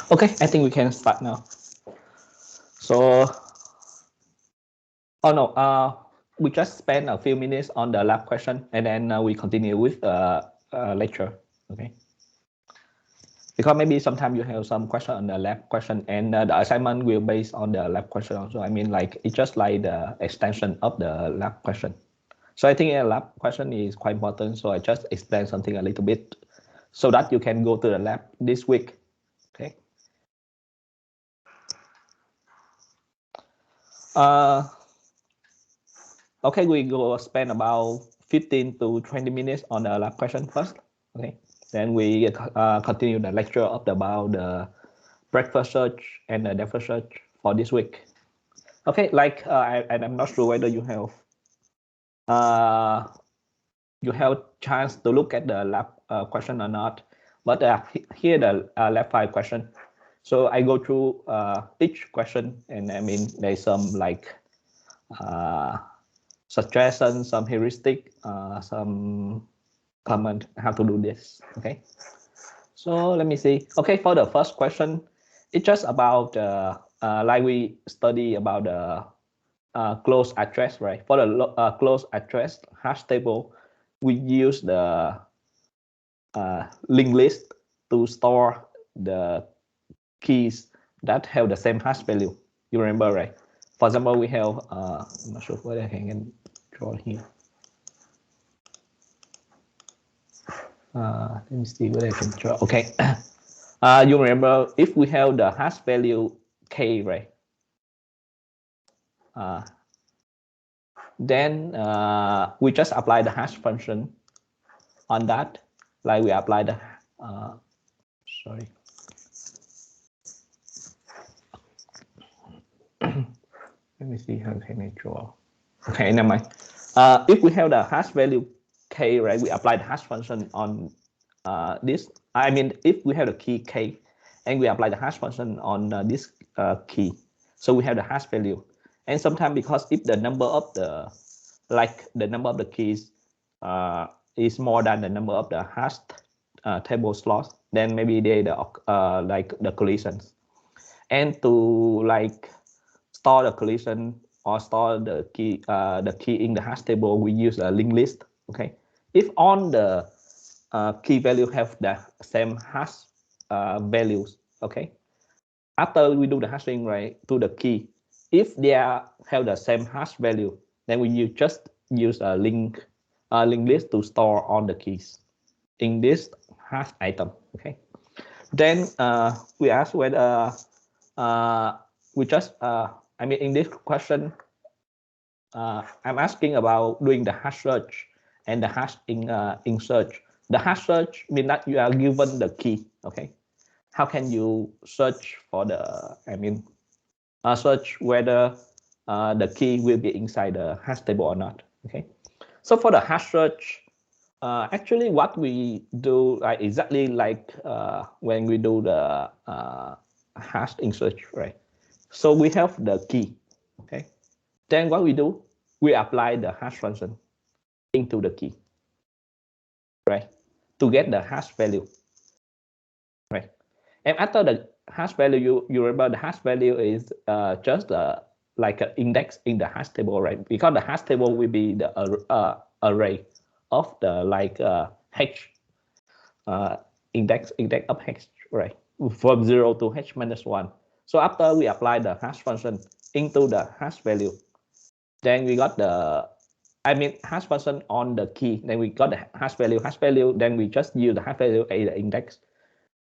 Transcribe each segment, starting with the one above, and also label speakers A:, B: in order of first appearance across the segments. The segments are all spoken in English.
A: Okay, I think we can start now. So, oh no, we just spent a few minutes on the lab question, and then we continue with the lecture. Okay. Because maybe sometimes you have some question on the lab question, and the assignment will based on the lab question also. I mean, like it's just like the extension of the lab question. So I think a lab question is quite important. So I just explain something a little bit so that you can go to the lab this week. Okay. Okay, we go spend about 15 to 20 minutes on the lab question first. Okay, then we continue the lecture about the breakfast search and the DFS search for this week. Okay, like I'm not sure whether you have chance to look at the lab question or not, but here the lab 5 question. So I go through each question, and I mean there's some like suggestion, some heuristic, some comment how to do this. Okay, so let me see. Okay, for the first question, it's just about like we study about the close address, right? For the close address hash table, we use the linked list to store the keys that have the same hash value. You remember, right? For example, we have, I'm not sure whether I can draw here. Let me see whether I can draw. Okay. You remember if we have the hash value k, right? Then we just apply the hash function on that. Like we apply the, sorry. Let me see how can I draw. Okay, never mind. If we have the hash value k, right, we apply the hash function on this. I mean, if we have the key k, and we apply the hash function on this key, so we have the hash value. And sometimes because if the number of the keys is more than the number of the hash table slots, then maybe they like the collisions. And to like store the collision or store the key in the hash table, we use a linked list. Okay, if all the key value have the same hash values, okay, after we do the hashing, right, to the key, if they have the same hash value, then we just use a linked list to store all the keys in this hash item. Okay, then we ask whether we just I mean, in this question, I'm asking about doing the hash search and the hash in search. The hash search means that you are given the key. Okay, how can you search for the? I mean, search whether the key will be inside the hash table or not. Okay, so for the hash search, actually what we do exactly like when we do the hash in search, right? So we have the key. Okay, then what we do, we apply the hash function into the key, right, to get the hash value, right? And after the hash value, you remember the hash value is just like an index in the hash table, right? Because the hash table will be the array of the like h index of h, right, from 0 to h minus 1. So after we apply the hash function into the hash value, then we got the, I mean, hash function on the key, then we got the hash value, then we just use the hash value as the index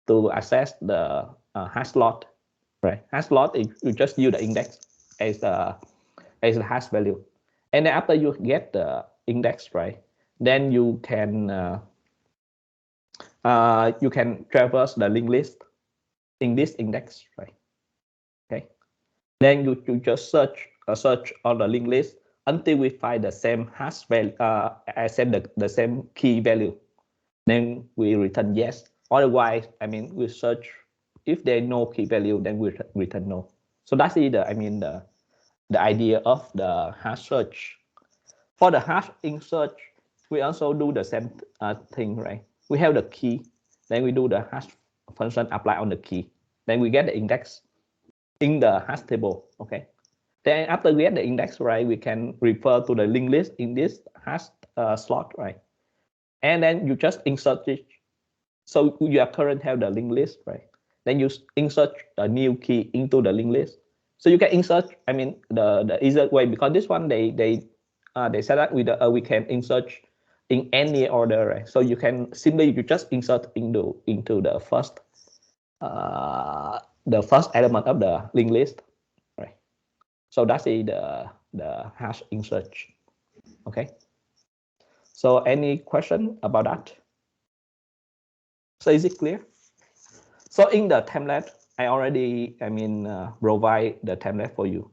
A: to access the hash slot, right? Hash slot is you just use the index as the hash value, and then after you get the index, right, then you can traverse the linked list in this index, right? Okay, then you just search on the linked list until we find the same hash value, accept the same key value. Then we return yes. Otherwise, I mean, we search. If there is no key value, then we return no. So that's the idea of the hash search. For the hash insert, we also do the same thing, right? We have the key, then we do the hash function apply on the key. Then we get the index in the hash table, okay? Then after we get the index, right, we can refer to the linked list in this hash slot, right? And then you just insert it. So you are currently have the linked list, right? Then you insert a new key into the linked list. So you can insert, I mean, the easier way, because this one they set up with we can insert in any order, right? So you can simply you just insert into the first element of the linked list, right? So that's the hash insert. Okay. So any question about that? So is it clear? So in the template, I already, provide the template for you.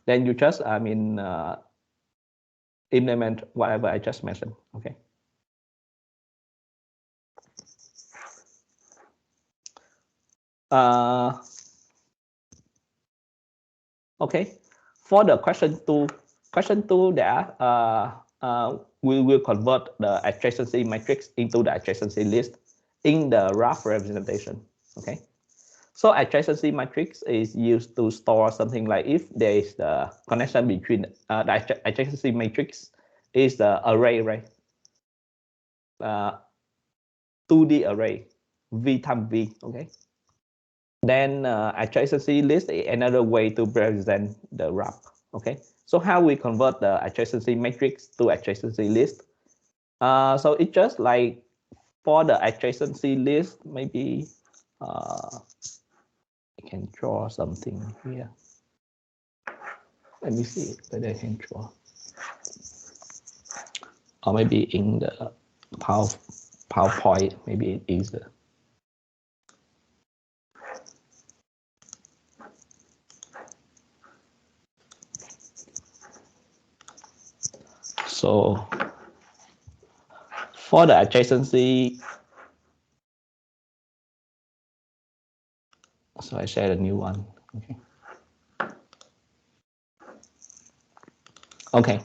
A: Then you just, implement whatever I just mentioned. Okay. Okay. For the question two, there, we will convert the adjacency matrix into the adjacency list in the rough representation. Okay. So adjacency matrix is used to store something like if there is the connection between the adjacency matrix is the array, right? 2D array, V times V, okay? Then adjacency list is another way to represent the graph, okay? So how we convert the adjacency matrix to adjacency list? So it's just like for the adjacency list, maybe I can draw something here. Let me see whether I can draw. Or maybe in the PowerPoint, maybe it is. So for the adjacency, so I share a new one. Okay. Okay.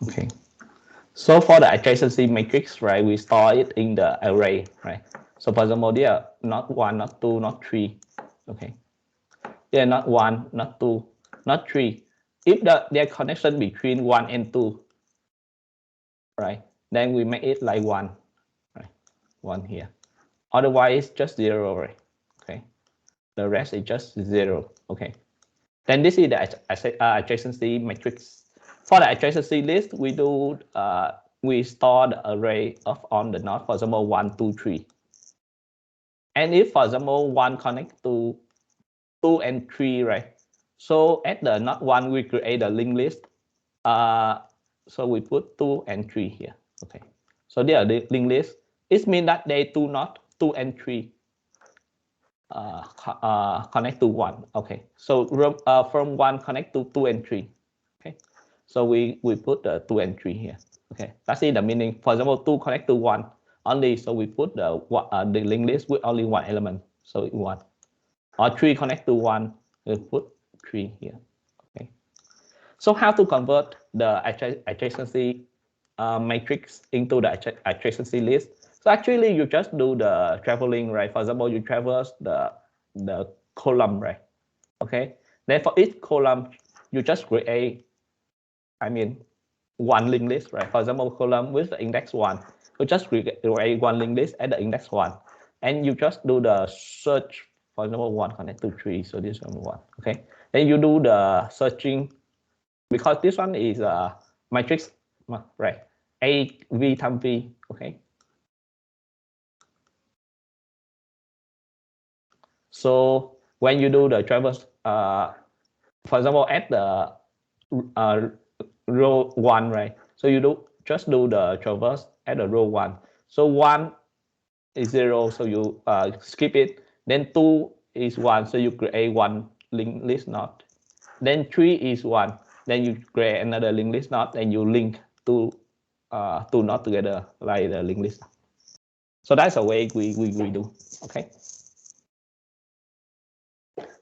A: Okay. So for the adjacency matrix, right, we store it in the array, right? So for example, there are not 1, not 2, not 3. Okay. There are not 1, not 2, not 3. If there connection between 1 and 2, right, then we make it like 1, right? 1 here. Otherwise, just 0, right? Okay. The rest is just 0. Okay. Then this is the adjacency matrix. For the adjacency list, we do we store the array of on the node, for example, 1, 2, 3. And if, for example, 1 connect to 2 and 3, right? So at the node 1, we create a linked list. So we put 2 and 3 here. Okay. So they are the linked list. It means that they do not 2 and 3 connect to 1. Okay. So from 1 connect to 2 and 3. Okay. So we put the 2 and 3 here. Okay. That's it, the meaning. For example, 2 connect to 1 only. So we put the linked list with only 1 element. So it's 1. Or 3 connect to 1. We put 3 here. Okay. So how to convert the adjacency matrix into the adjacency list? So actually, you just do the traveling, right? For example, you traverse the column, right? Okay. Then for each column, you just create, one linked list, right? For example, column with the index 1, you just create one linked list at the index 1, and you just do the search. For example, 1 connect to 3, so this one 1. Okay. Then you do the searching, because this one is a matrix, right? A V times V. Okay. So when you do the traverse, for example, at the row 1, right? So you do just do the traverse at the row 1. So 1 is 0, so you skip it. Then 2 is 1, so you create one linked list node. Then 3 is 1, then you create another linked list node, and you link two nodes together like the linked list. So that's a way we do. Okay.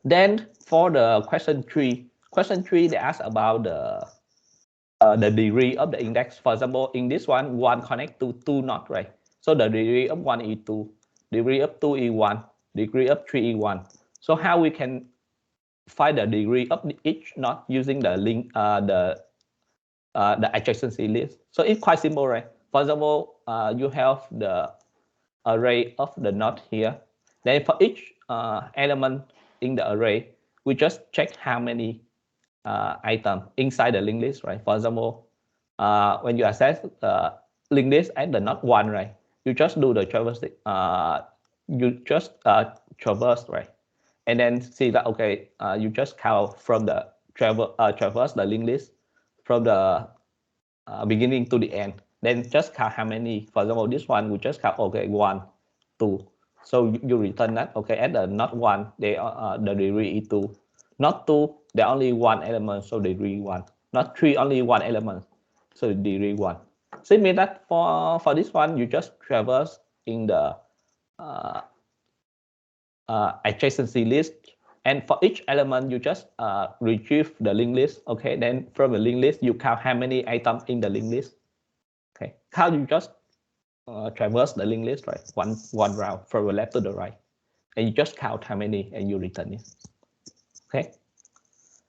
A: Then for the question 3, they ask about the degree of the index. For example, in this one connect to 2 nodes, right? So the degree of 1 is 2, degree of 2 is 1, degree of 3 is 1. So how we can find the degree of each node using the link, the adjacency list? So it's quite simple, right? For example, you have the array of the node here. Then for each element in the array, we just check how many item inside the linked list, right? For example, when you access linked list at the node 1, right? You just do the traverse, traverse, right? And then see that, okay, you just count from the traverse the linked list from the beginning to the end. Then just count how many. For example, this one we just count, okay, 1, 2. So you return that, okay, at the node 1, the degree is 2. Not 2, there only one element, so degree 1. Not 3, only one element, so degree 1. So it means that for this one, you just traverse in the adjacency list, and for each element, you just retrieve the linked list. Okay, then from the linked list, you count how many items in the linked list. Okay, how you just traverse the linked list, right? One round from the left to the right, and you just count how many, and you return it. Okay.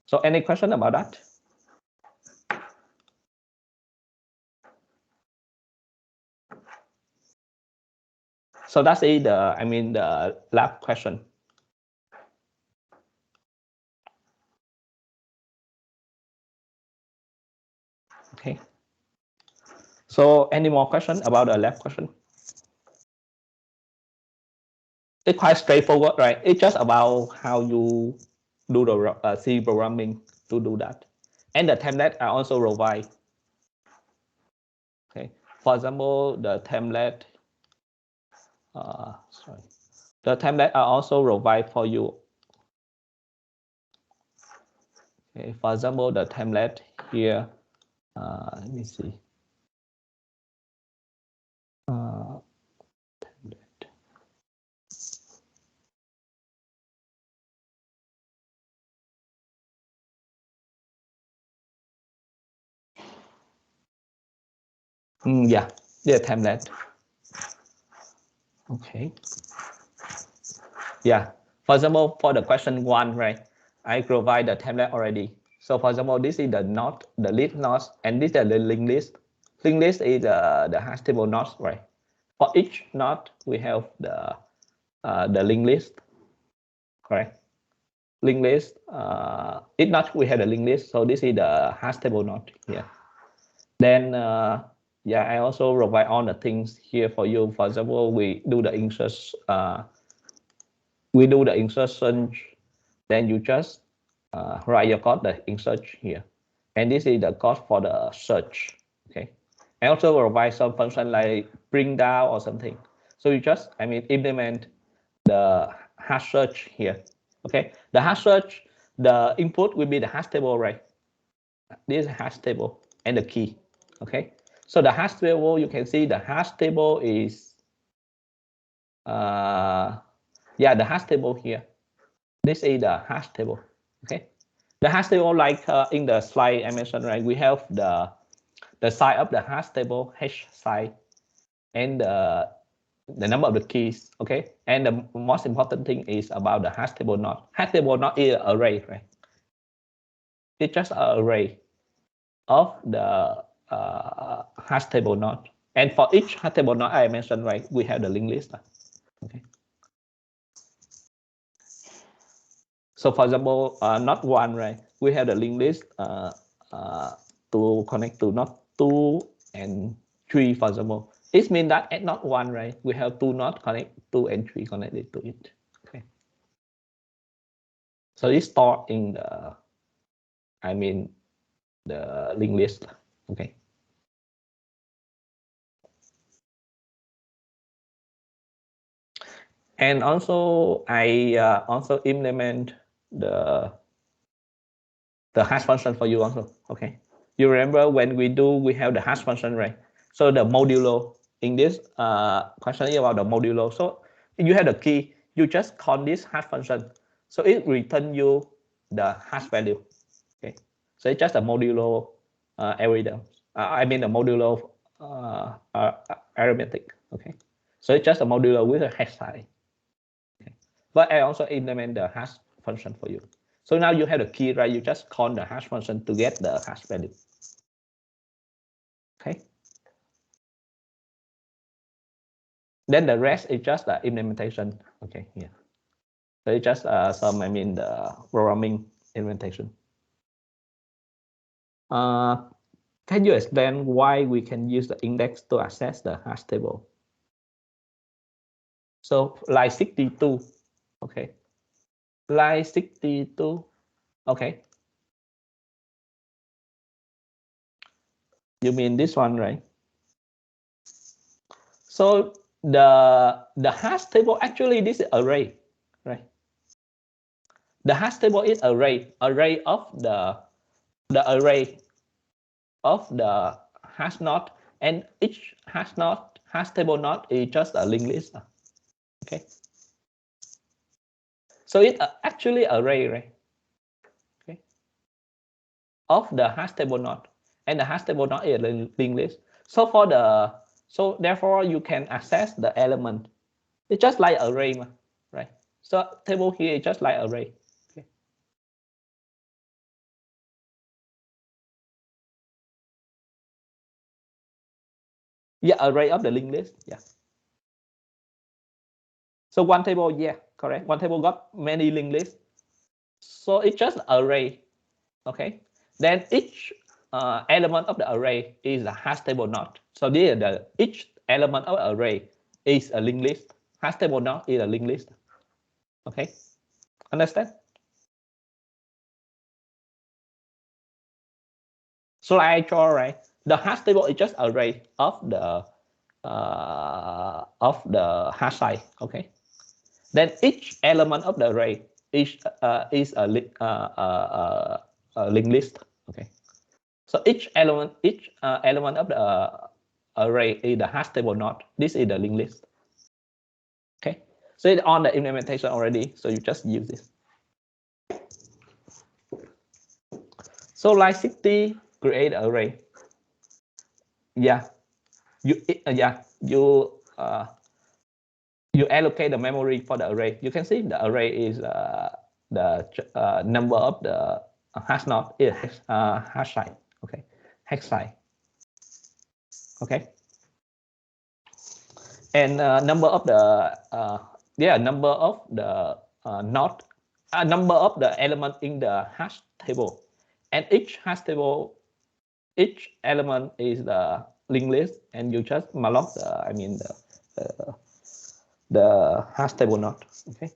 A: So any question about that? So that's it. The lab question. Okay. So any more question about the lab question? It's quite straightforward, right? It's just about how you do the C programming to do that. And the template are also provide. Okay. For example, the template, the template are also provide for you. Okay. For example, the template here, let me see. Yeah, the template. Okay. Yeah. For example, for the question 1, right? I provide the template already. So for example, this is the node, the list nodes, and this is the linked list. Linked list is the hash table nodes, right? For each node, we have the linked list, correct? Linked list. Each node we have the linked list. So this is the hash table node here. Then yeah, I also provide all the things here for you. For example, we do the insertion. Then you just write your code, the insert here, and this is the code for the search. Okay, I also provide some function like bring down or something. So you just implement the hash search here. Okay, the hash search, the input will be the hash table, right? This is hash table and the key. Okay, so the hash table, you can see the hash table is yeah, the hash table here. This is the hash table. Okay, the hash table, like in the slide I mentioned, right? We have the size of the hash table, hash size, and the number of the keys. Okay, and the most important thing is about the hash table node. Hash table node is an array, right? It's just an array of the hash table node, and for each hash table node I mentioned, right, we have the linked list. Okay. So for example, node 1, right? We have the linked list to connect to node 2 and 3, for example. It means that at node 1, right? We have 2 nodes connect, 2 and 3 connected to it. Okay. So it's stored in the, the linked list. Okay. And also I also implement the hash function for you also. Okay, you remember when we have the hash function, right? So the modulo in this question is about the modulo. So you have the key, you just call this hash function, so it return you the hash value. Okay, so it's just a modulo algorithm. I mean the modulo arithmetic. Okay, so it's just a modulo with a hash size. Okay. But I also implement the hash function for you. So now you have the key, right? You just call the hash function to get the hash value. Okay. Then the rest is just the implementation. Okay, here. So it's just some, I mean, the programming implementation. Can you explain why we can use the index to access the hash table? So line 62, okay. Line 62, okay. You mean this one, right? So the hash table, actually this is array, right? The hash table is array of the array of the hash node, and each hash table node is just a linked list. Okay. So it's actually array, right? Okay. Of the hash table node, and the hash table node is a linked list. So for the therefore you can access the element. It's just like array, right? So table here is just like array. Okay. Yeah, array of the linked list. Yeah. So one table, yeah, correct. One table got many linked lists. So it's just array. Okay. Then each element of the array is a hash table node. So this is each element of the array is a linked list. Hash table node is a linked list. Okay. Understand? So I draw, right? The hash table is just array of the hash size. Okay. Then each element of the array is a linked list. Okay. So each element of the array is the hash table node. This is the linked list. Okay. So it's on the implementation already. So you just use this. So line 60 create array. Yeah. You allocate the memory for the array. You can see the array is the number of the hash node is hash size. Okay, hash size. Okay, and number of the number of the node, number of the element in the hash table, and each hash table, each element is the linked list, and you just malloc the hash table node. Okay.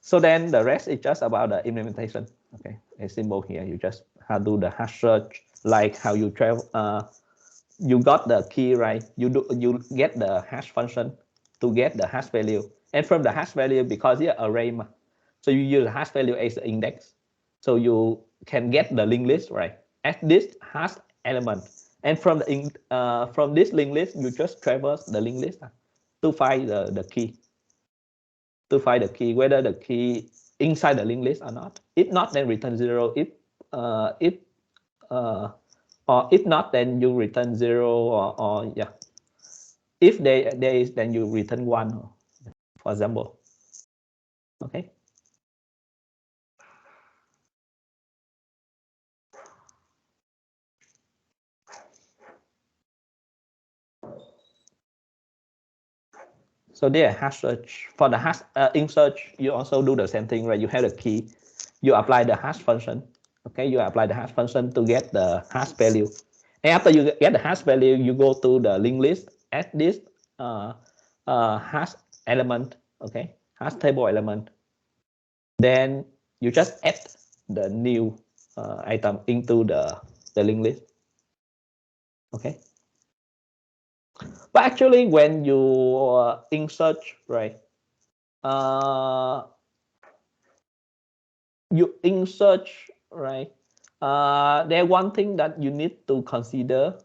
A: So then the rest is just about the implementation. Okay, it's simple here. You just do the hash search, like how you travel. You got the key, right? You get the hash function to get the hash value, and from the hash value, because it's array, so you use the hash value as the index, so you can get the linked list, right? At this hash element, and from this linked list, you just traverse the linked list to find the key. To find the key, whether the key inside the linked list or not. If not, then return 0. Or if not, then you return 0, or yeah. If there is, then you return 1, for example. Okay. So there, hash search. For the hash in search, you also do the same thing, right? You have the key, you apply the hash function. Okay, you apply the hash function to get the hash value. And after you get the hash value, you go to the linked list, add this hash element. Okay, hash table element. Then you just add the new item into the linked list. Okay. But actually, when you insert, right, you insert, right, there's one thing that you need to consider.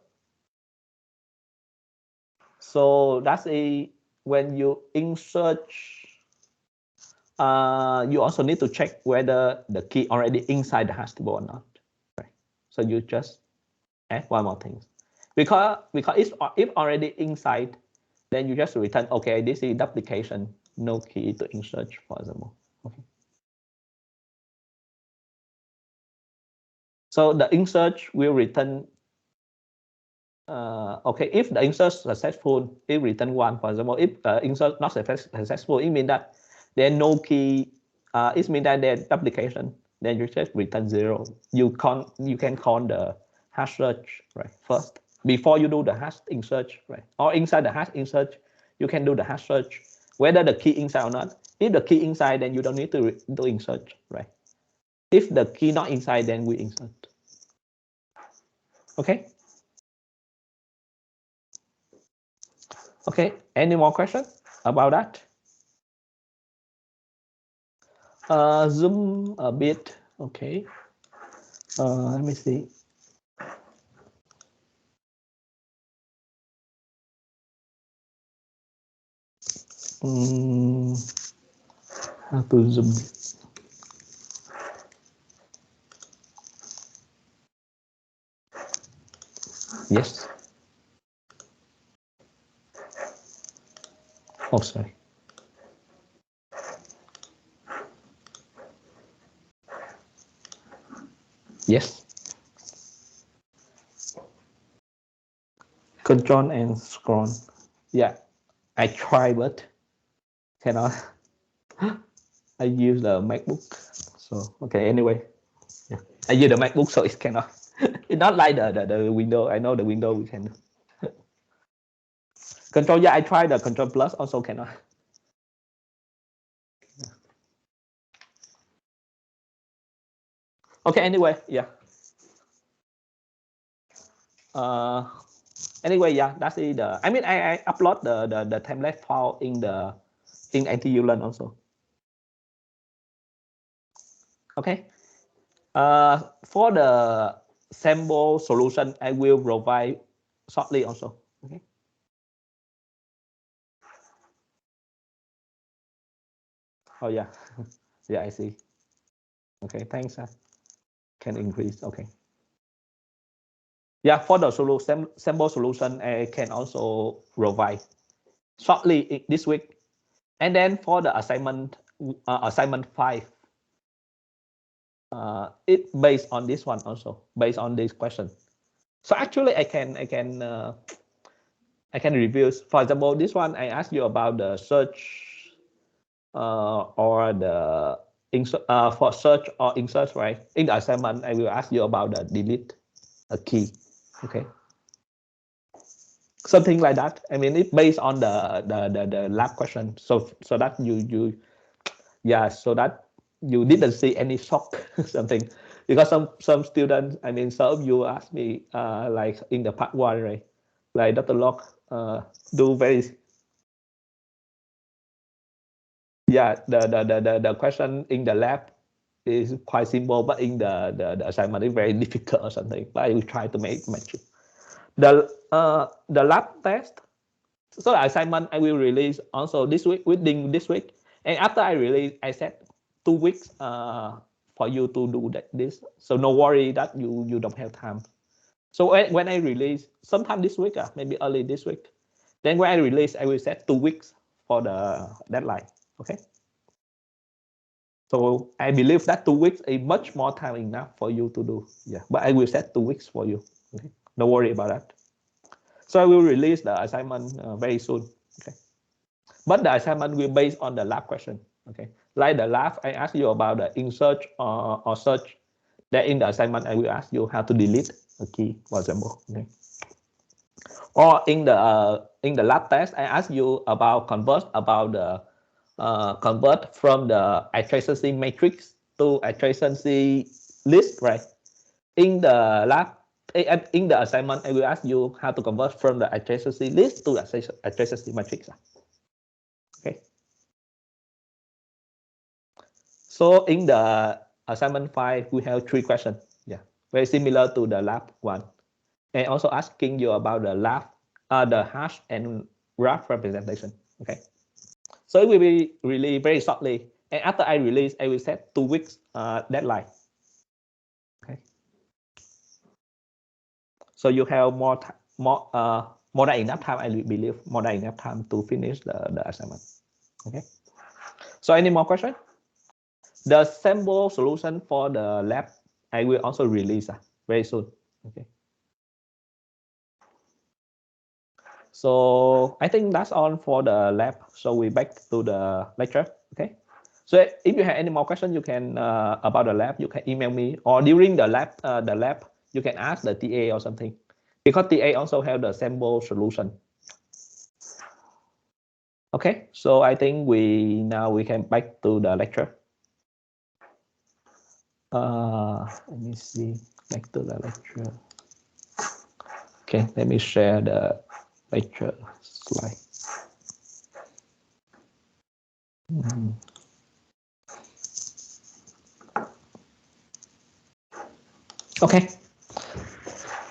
A: So that's when you insert, you also need to check whether the key already inside the hash table or not. Right. So you just add one more thing. Because if already inside, then you just return, okay, this is duplication, no key to insert, for example. Okay. So the insert will return, okay, if the insert successful, it return 1, for example. If the insert not successful, it means that there no key, it means that there's duplication, then you just return 0. You can call the hash search, right, first, before you do the hash insert, right, or inside the hash insert, you can do the hash search, whether the key inside or not. If the key inside, then you don't need to do insert, right? If the key not inside, then we insert. Okay. Okay. Any more questions about that? Zoom a bit. Okay. Let me see. How to zoom? Yes. Oh, sorry. Yes. Control and scroll. Yeah, I try, but cannot. I use the MacBook. So okay. Anyway, yeah, I use the MacBook, so it cannot. It's not like the window. I know the window we can. Control. Yeah, I tried the Control Plus, also cannot. Okay. Anyway, yeah. Anyway, yeah, that's it. I mean, I upload the template file in NTU Learn also. Okay. For the sample solution, I will provide shortly also. Okay. Oh yeah, yeah, I see. Okay, thanks. Can increase. Okay. Yeah, for the sample solution, I can also provide shortly this week. And then for the assignment 5, it based on this one also, based on this question. So actually, I can review. For example, this one I asked you about the search or the for search or insert, right? In the assignment, I will ask you about the delete a key. Okay. Something like that. I mean, it's based on the lab question. So that you yeah, so that you didn't see any shock something, because some students, I mean, some of you asked me like in the part 1, right? Like Dr. Locke do very, yeah, the question in the lab is quite simple, but in the assignment is very difficult or something. But I will try to make it. The lab test, so the assignment I will release also this week, within this week. And after I release, I said 2 weeks for you to do this. So no worry that you don't have time. So when I release, sometime this week, maybe early this week, then when I release, I will set 2 weeks for the deadline. Okay. So I believe that 2 weeks is much more time enough for you to do. Yeah, but I will set 2 weeks for you. Okay, don't worry about that. So I will release the assignment very soon. Okay, but the assignment will be based on the lab question. Okay, like the lab, I asked you about the insert or search. That in the assignment, I will ask you how to delete a key, for example. Okay. Or in the lab test, I ask you about the convert from the adjacency matrix to adjacency list, right? In the lab, in the assignment, I will ask you how to convert from the adjacency list to adjacency matrix. Okay. So in the assignment 5, we have 3 questions. Yeah, very similar to the lab one, and also asking you about the the hash and graph representation. Okay. So it will be really very shortly. And after I release, I will set 2 weeks deadline. Okay. So you have more than enough time, I believe, more than enough time to finish the assignment. Okay. So any more questions? The sample solution for the lab, I will also release very soon. Okay. So I think that's all for the lab. So we back to the lecture. Okay. So if you have any more questions, you can about the lab, you can email me, or during the lab, you can ask the TA or something, because TA also have the sample solution. Okay. So I think we can back to the lecture. Let me see. Back to the lecture. Okay. Let me share the lecture slide. Okay.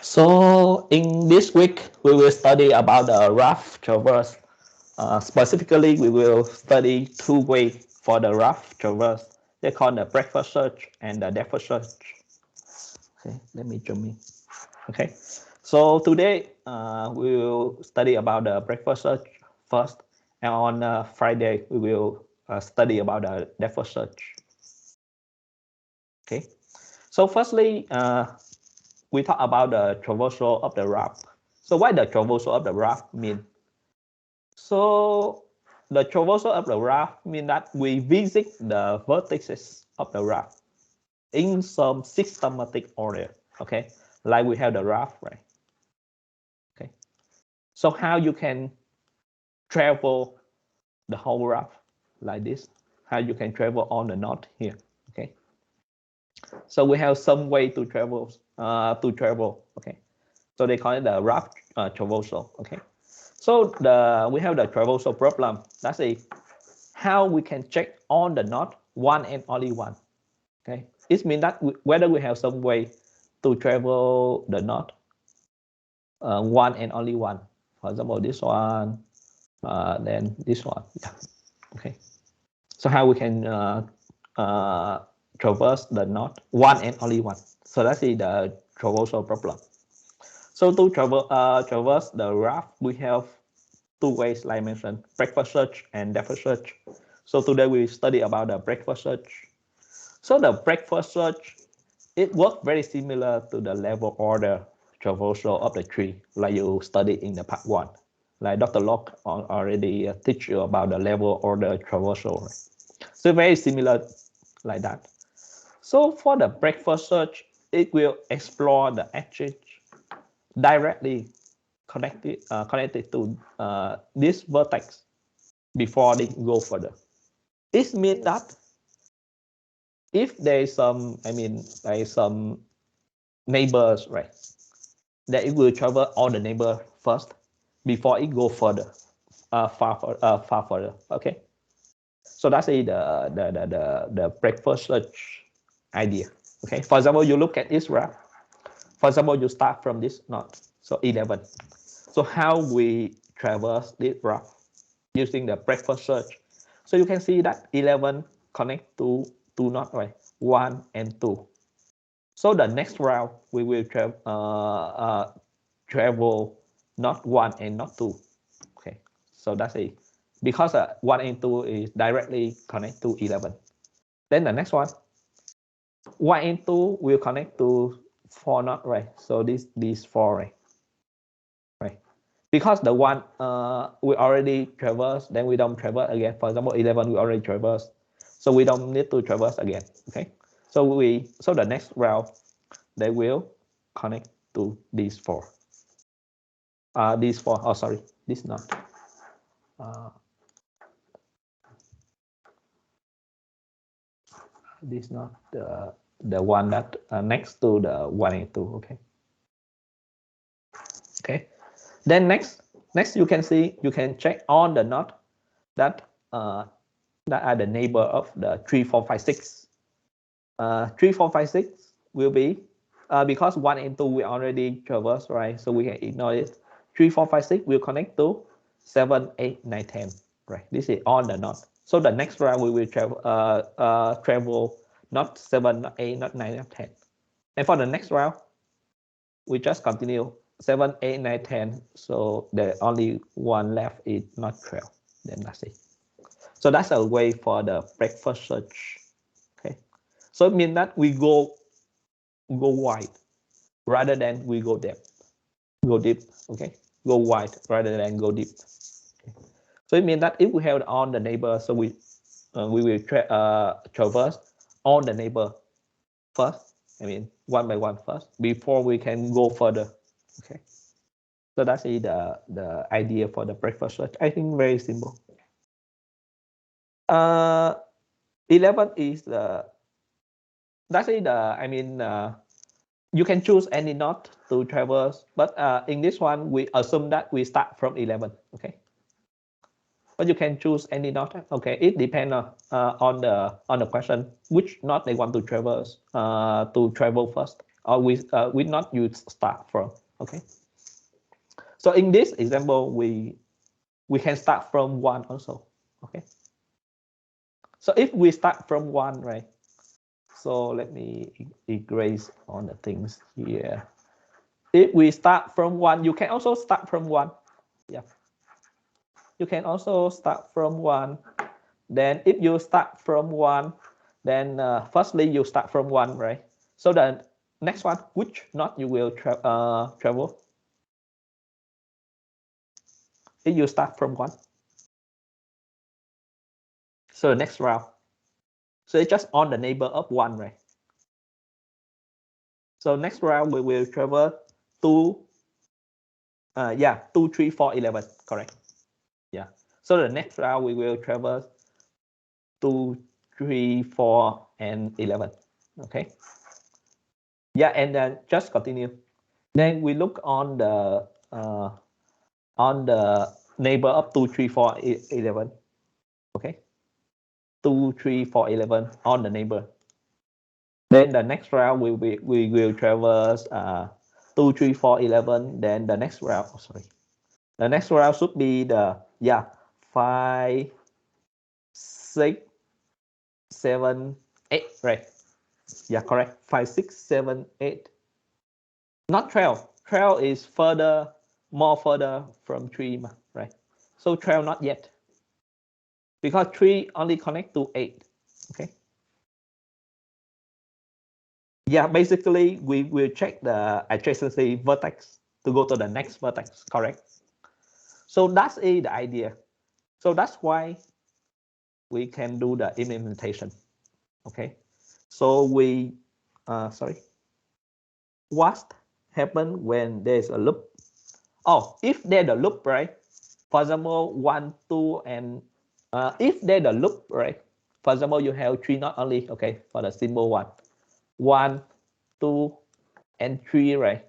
A: So in this week, we will study about the rough traverse. Specifically, we will study 2 ways for the rough traverse. They call the breakfast search and the depth search. Okay, let me jump in. Okay, so today we will study about the breakfast search first, and on Friday we will study about the depth search. Okay, so firstly, we talk about the traversal of the graph. So what the traversal of the graph mean? So the traversal of the graph mean that we visit the vertices of the graph in some systematic order. Okay, like we have the graph, right? Okay, so how you can travel the whole graph like this? How you can travel on the node here? Okay, so we have some way to travel. Okay, so they call it the graph traversal. Okay, so we have the traversal problem. That's how we can check on the node one and only one. Okay, it means that whether we have some way to travel the node one and only one. For example, this one, then this one. Yeah. Okay. So how we can traverse the node one and only one. So that's the traversal problem. So to traverse the graph, we have 2 ways, like I mentioned, breakfast search and depth search. So today we study about the breakfast search. So the breakfast search, it works very similar to the level order traversal of the tree, like you studied in the part 1. Like Dr. Locke already teach you about the level order traversal. Right? So very similar like that. So for the breakfast search, it will explore the edges directly connected to this vertex before they go further. It means that if there is some, like some neighbors, right, that it will travel all the neighbor first before it go further, far further. Okay, so that's the breakfast search idea. Okay, for example, you look at this graph. For example, you start from this node, so 11. So how we traverse this graph using the breakfast search. So you can see that 11 connect to 2 nodes, right? 1 and 2. So the next route we will travel not 1 and not 2. Okay, so that's it. Because 1 and 2 is directly connect to 11. Then the next one, 1 and 2 will connect to 4 nodes, right? So these 4, right? Right. Because the one we already traverse, then we don't traverse again. For example, 11 we already traverse, so we don't need to traverse again. Okay, so the next route they will connect to these 4. These 4. Oh, sorry, this not. This not the one that next to the 1 and 2. Okay. Okay. Then next you can see, you can check all the nodes that are the neighbor of the 3, 4, 5, 6. 3, 4, 5, 6 will be because 1 and 2 we already traverse, right? So we can ignore it. 3, 4, 5, 6 will connect to 7, 8, 9, 10, right? This is all the nodes. So the next round we will travel not 7, not 8, not 9, not 10. And for the next round, we just continue 7, 8, 9, 10. So the only one left is not 12. Then that's it. So that's a way for the breakfast search. Okay. So it means that we go wide rather than we go depth. Go deep. Okay. Go wide rather than go deep. Okay. So it means that if we have all the neighbors, so we will traverse all the neighbor first. I mean, one by one first before we can go further. Okay. So that's the idea for the breakfast search. I think very simple. 11 is that's it. I mean, you can choose any node to traverse, but in this one we assume that we start from 11. Okay. But you can choose any node. Okay, it depends on the question which node they want to traverse to travel first, or with node you start from. Okay. So in this example, we can start from 1 also. Okay. So if we start from 1, right? So let me erase all the things here. If we start from 1, you can also start from 1. Yeah. You can also start from 1. Then if you start from 1, then firstly you start from 1, right? So the next one, which node you will travel? If you start from 1. So the next round. So it's just on the neighbor of 1, right? So next round we will travel 2, 2, 3, 4, 11, correct? Yeah. So the next round we will traverse 2, 3, 4, and 11. Okay. Yeah, and then just continue. Then we look on the neighbor of 2, 3, 4, 11. Okay. 2, 3, 4, 11 on the neighbor. Then the next round we will traverse 2, 3, 4, 11. Then the next round, the next round should be the 5, 6, 7, 8, right? Yeah, correct. 5, 6, 7, 8. Not 12. 12 is more further from 3, right? So 12 not yet, because 3 only connect to 8. Okay. Yeah, basically we will check the adjacency vertex to go to the next vertex, correct? So that's the idea. So that's why we can do the implementation. Okay. So we what happens when there's a loop? Oh, if there's a loop, right? For example, 1, 2, and if there's a loop, right? For example, you have 3 not only, okay, for the simple one. 1, 2, and 3, right?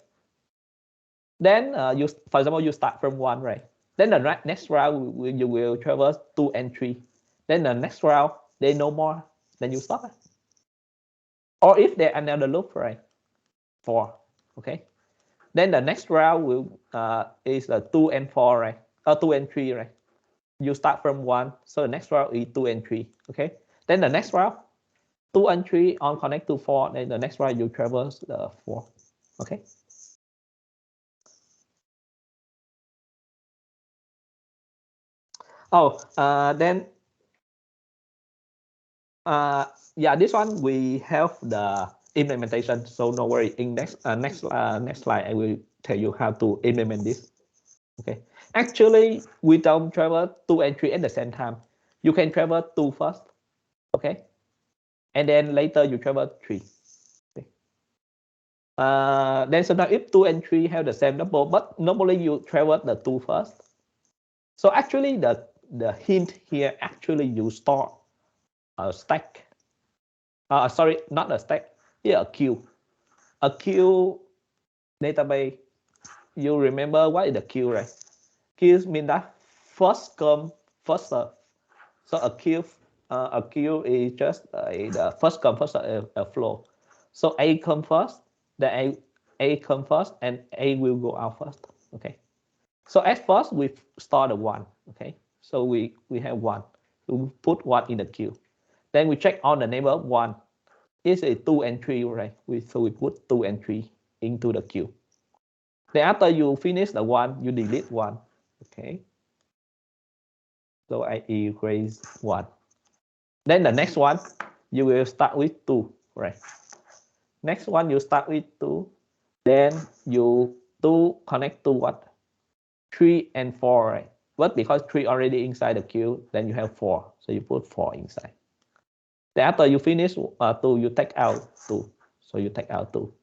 A: Then for example, you start from 1, right? Then the next round you will traverse 2 and 3. Then the next round, they no more. Then you stop. Or if there's another loop, right? 4, okay? Then the next round will is 2 and 4, right? 2 and 3, right? You start from 1, so the next round is 2 and 3, okay? Then the next round, 2 and 3 on connect to 4, then the next round you traverse the 4, okay? Oh, then yeah, this one we have the implementation, so no worry. In next slide, I will tell you how to implement this. Okay, actually we don't travel 2 and 3 at the same time. You can travel 2 first, okay, and then later you travel 3. Okay. Then sometimes if 2 and 3 have the same number, but normally you travel the 2 first. So actually the hint here, actually you store a stack. Sorry, not a stack. Here a queue database. you remember what is the queue, right? Queue means that first come, first serve. So a queue is just the first come, first serve flow. So A come first, then A come first, and A will go out first. Okay. So at first we start a 1. Okay. So we have 1. We put 1 in the queue. Then we check on the neighbor 1. Is a 2 and 3, right? So we put 2 and 3 into the queue. Then after you finish the 1, you delete 1. Okay. So I erase 1. Then the next one, you will start with 2, right? Next one, you start with 2. Then you 2 connect to what? 3 and 4, right? But because 3 already inside the queue, then you have 4. So you put 4 inside. Then after you finish 2, you take out 2. So you take out 2.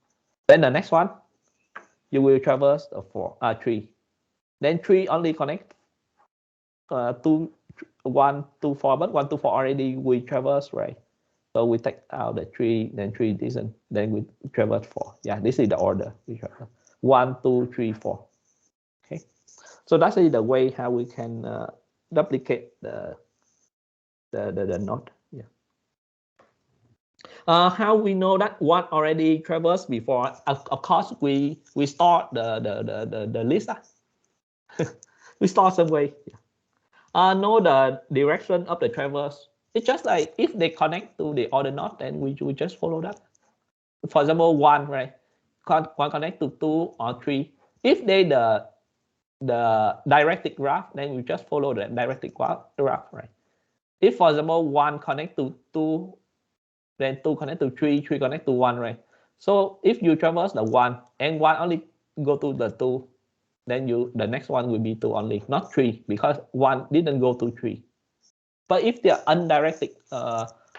A: Then the next one, you will traverse the 3. Then 3 only connect 2, 1, 2, 4, but 1, 2, 4 already we traverse, right? So we take out the 3, then 3 isn't, then we traverse 4. Yeah, this is the order. We traverse 1, 2, 3, 4. Okay, so that's the way how we can replicate the node. Yeah. How we know that one already traversed before? Of course, we start the list. We start some way. Yeah. Know the direction of the traverse. It's just like if they connect to the other node, then we just follow that. For example, 1, right? 1 connect to 2 or 3. If they the directed graph, then we just follow the directed graph, right? If for example 1 connect to 2, then 2 connect to 3, 3 connect to 1, right? So if you traverse the 1 and 1 only go to the 2, then the next one will be 2 only, not 3, because 1 didn't go to 3. But if they're undirected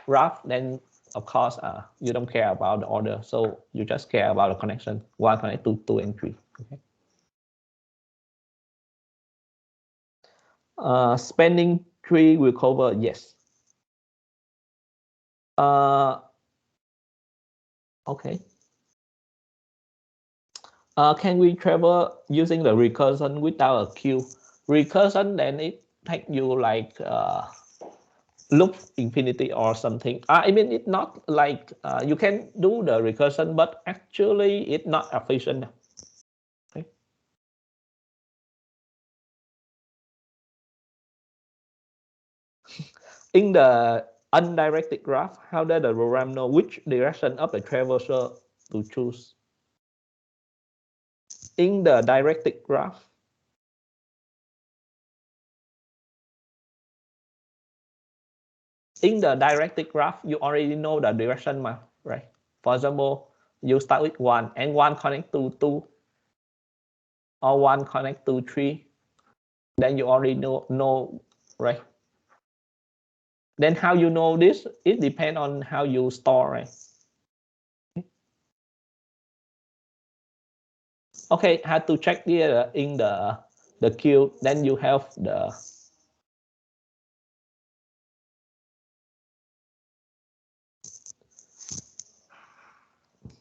A: graph, then of course you don't care about the order, so you just care about the connection. 1 connect to 2 and 3. Okay. Spanning tree will cover, yes. Okay. Can we travel using the recursion without a queue? Recursion, then it take you like loop infinity or something. I mean, it's not like you can do the recursion, but actually it's not efficient. Okay. In the undirected graph, how does the program know which direction of the traversal to choose? In the directed graph, you already know the direction, right? For example, you start with 1 and 1 connect to 2 or 1 connect to 3, then you already know, right? Then how you know this? It depends on how you store, right? Okay, I have to check here in the queue. Then you have the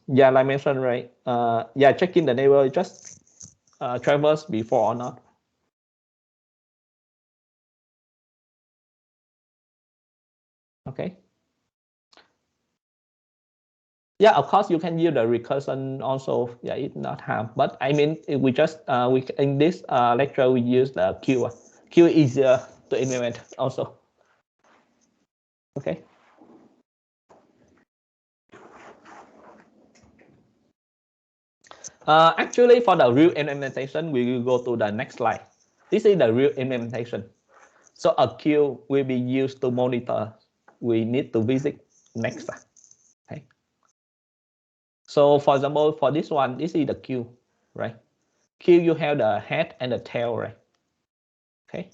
A: yeah, like mentioned, right? Yeah, check in the neighbor, just traverse before or not. Okay. Yeah, of course you can use the recursion also. Yeah, it's not harm. But I mean, we just we in this lecture we use the queue. Queue is easier to implement also. Okay. Actually, for the real implementation, we will go to the next slide. This is the real implementation. So a queue will be used to monitor. We need to visit next. Okay. So for example, for this one, this is the queue, right? Queue, you have the head and the tail, right? Okay.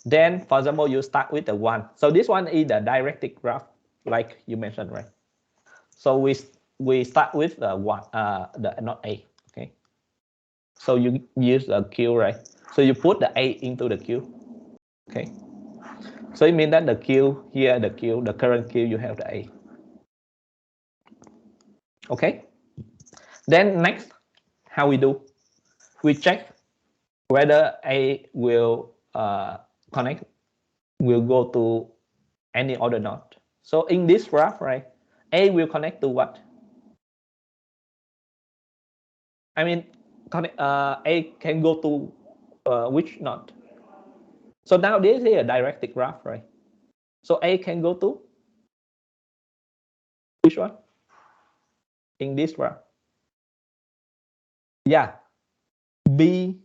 A: Then, for example, you start with the 1. So this one is the directed graph, like you mentioned, right? So we start with the 1, the not A. Okay. So you use the queue, right? So you put the A into the queue. Okay. So it means that the queue here, the current queue, you have the A. Okay. Then next, how we do? We check whether A will connect, will go to any order node. So in this graph, right, A will connect to what? I mean, A can go to which node? So now this is a directed graph, right? So A can go to which one? In this graph. Yeah, B,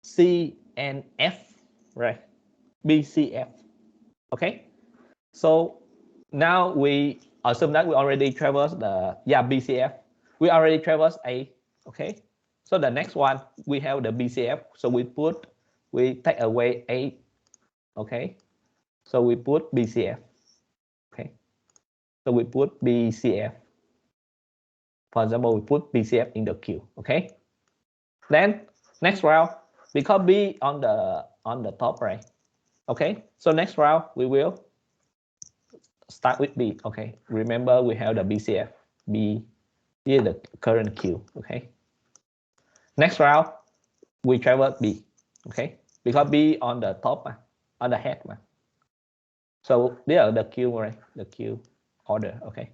A: C, and F, right? B, C, F. Okay. So now we assume that we already traversed the BCF. We already traversed A. Okay. So the next one we have the BCF. So we take away A. Okay. So we put BCF. Okay. So we put BCF. For example, we put BCF in the queue. Okay. Then next round, because B on the top, right? Okay. So next round we will start with B. Okay. Remember we have the BCF. B is the current queue. Okay. Next round we traverse B. Okay. Because B on the top, on the head. So these are the queue, right? The queue order. Okay.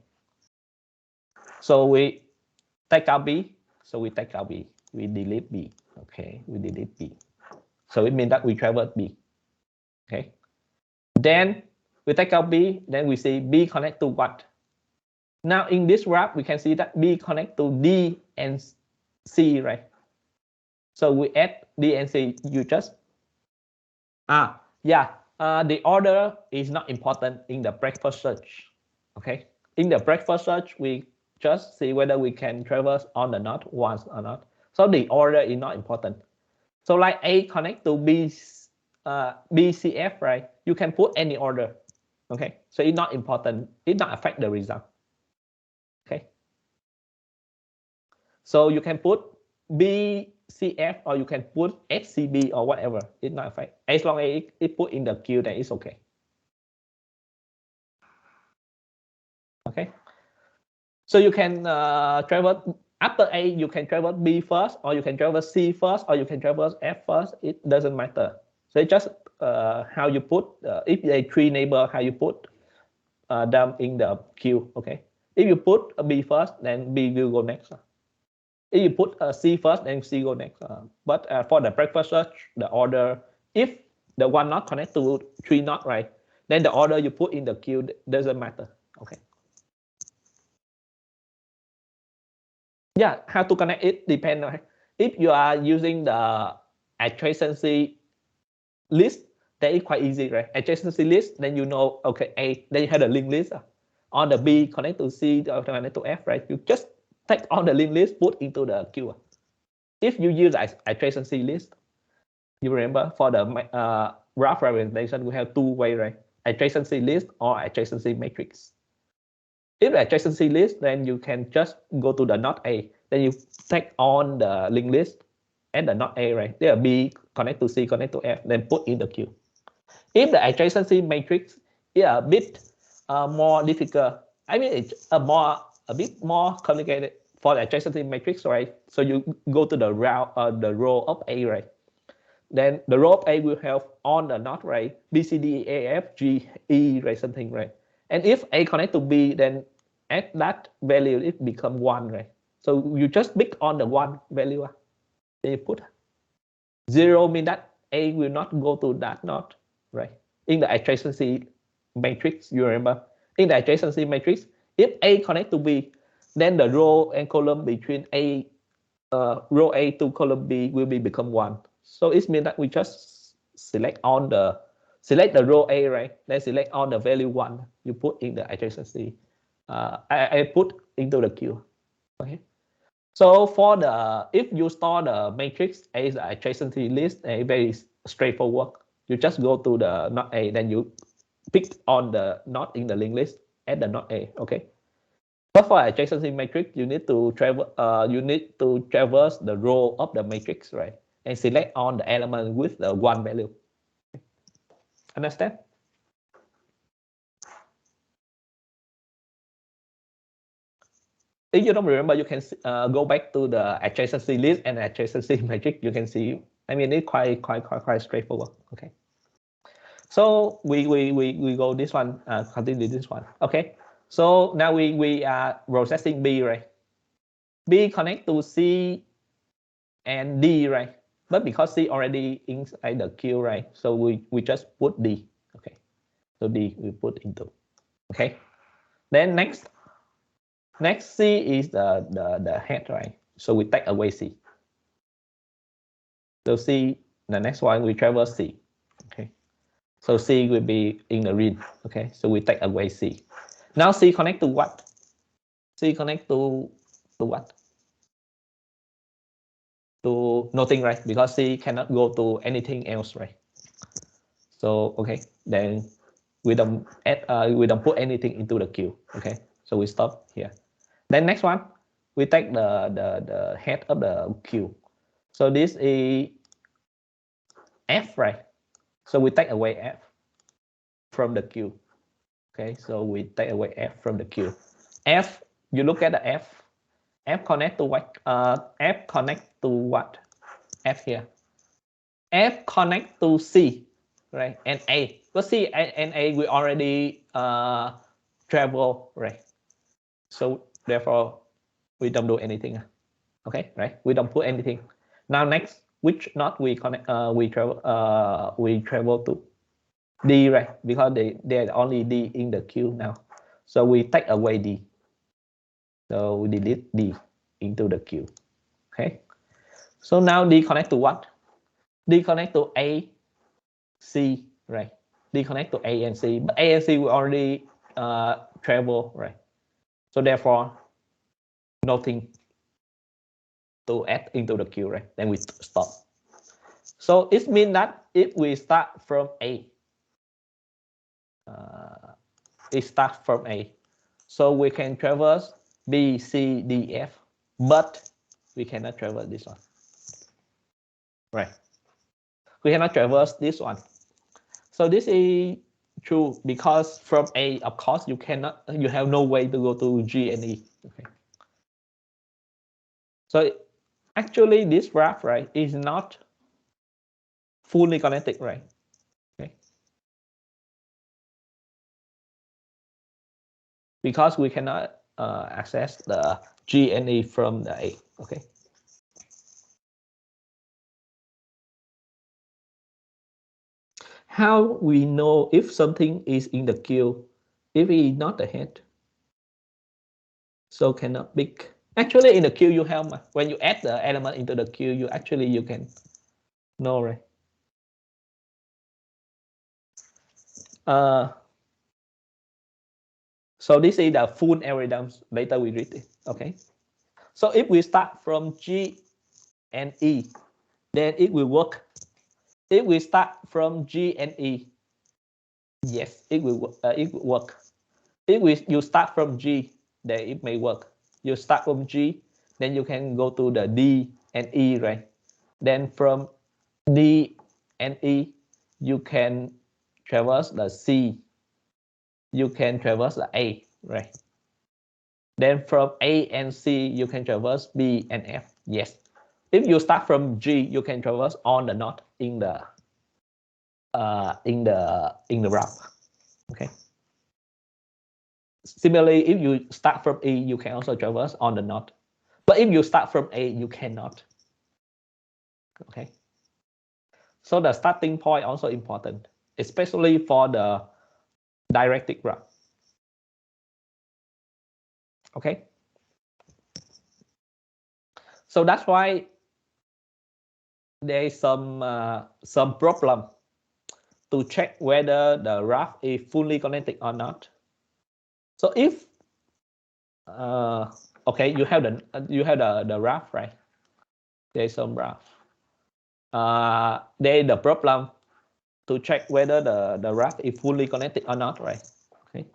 A: So we take out B. So we take out B. We delete B. Okay. We delete B. So it means that we traverse B. Okay. Then we take out B. Then we see B connect to what? Now in this graph, we can see that B connect to D and C, right? So we add D and C. You just the order is not important in the breakfast search. Okay. In the breakfast search, we just see whether we can traverse on the node once or not. So the order is not important. So like A connect to BCF, right? You can put any order. Okay. So it's not important. It not affect the result. Okay. So you can put BCF or you can put SCB or whatever. It's not affect. As long as it put in the queue, then it's okay. Okay. So you can traverse after A, you can traverse B first, or you can traverse C first, or you can traverse F first. It doesn't matter. So it's just how you put, if a tree neighbor, how you put them in the queue. Okay. If you put a B first, then B will go next. If you put a C first, then C go next. But for the breakfast search, the order, if the one not connect to tree not right, then the order you put in the queue doesn't matter. Okay. Yeah, how to connect it depends. Right? If you are using the adjacency list, then it's quite easy, right? Adjacency list, then you know, okay, A, then you have the link list. On the B, connect to C, or connect to F, right? You just take all the link list, put into the queue. If you use adjacency list, you remember for the graph representation, we have two ways, right? Adjacency list or adjacency matrix. If the adjacency list, then you can just go to the node A. Then you take on the link list and the node A, right? There B connect to C, connect to F, then put in the queue. If the adjacency matrix is a bit more difficult, I mean it's a bit more complicated for the adjacency matrix, right? So you go to the row of A, right? Then the row of A will have on the node, right? B, C, D, E, F, G, E, right? Something, right? And if A connect to B, then at that value, it become 1, right? So you just pick on the 1 value. Then you put 0 mean that A will not go to that node, right? In the adjacency matrix, you remember? In the adjacency matrix, if A connect to B, then the row and column between row A to column B will become 1. So it means that we just select the row A, right? Then select on the value 1 you put in the adjacency. I put into the queue. Okay. So for if you store the matrix as an adjacency list, very straightforward. You just go to the node A, then you pick on the node in the linked list, add the node A. Okay. But for adjacency matrix, you need to traverse the row of the matrix, right? And select on the element with the 1 value. Understand? If you don't remember, you can go back to the adjacency list and adjacency matrix. You can see, I mean, it's quite straightforward. Okay. So we go this one, continue this one. Okay. So now we are processing B, right? B connect to C and D, right? But because C already inside the queue, right? So we just put D. Okay. So D we put into. Okay. Then next C is the head, right? So we take away C. So C, the next one we traverse C. Okay. So C will be in the read. Okay. So we take away C. Now C connect to what? C connect to what? To nothing, right? Because C cannot go to anything else, right? So okay, then we don't put anything into the queue. Okay, so we stop here. Then next one, we take the head of the queue. So this is F, right? So we take away F from the queue. Okay, so we take away F from the queue. F, you look at the F. F connect to what? F connect to what? F here. F connect to C, right? And A. But C and A we already travel, right? So therefore we don't do anything. Okay, right? We don't put anything. Now next, which node we connect? We travel to D, right? Because they're only D in the queue now. So we take away D. So we delete D into the queue. Okay. So now D connect to what? D connect to A, C, right? D connect to A and C, but A and C we already travel, right? So therefore, nothing to add into the queue, right? Then we stop. So it means that if we start from A, it starts from A. So we can traverse B, C, D, F, but we cannot traverse this one, right? We cannot traverse this one. So this is true because from A, of course, you have no way to go to G and E. Okay. So actually, this graph, right, is not fully connected, right? Okay. Because we cannot access the G and E from the A. Okay. How we know if something is in the queue if it is not the head? So cannot pick. Actually, in the queue you have when you add the element into the queue, you can know, right? So this is the full algorithm. Later we read it. Okay. So if we start from G and E, then it will work. If we start from G and E, yes, it will work. If you start from G, then it may work. You start from G, then you can go to the D and E, right? Then from D and E, you can traverse the C. You can traverse the A, right? Then from A and C, you can traverse B and F. Yes. If you start from G, you can traverse all the nodes in the route. Okay. Similarly, if you start from E, you can also traverse on the node. But if you start from A, you cannot. Okay. So the starting point also important, especially for the directed route. Okay. So that's why there is some problem to check whether the graph is fully connected or not. So if okay, you have the graph, right? There's some graph. There is the problem to check whether the graph is fully connected or not, right? Okay.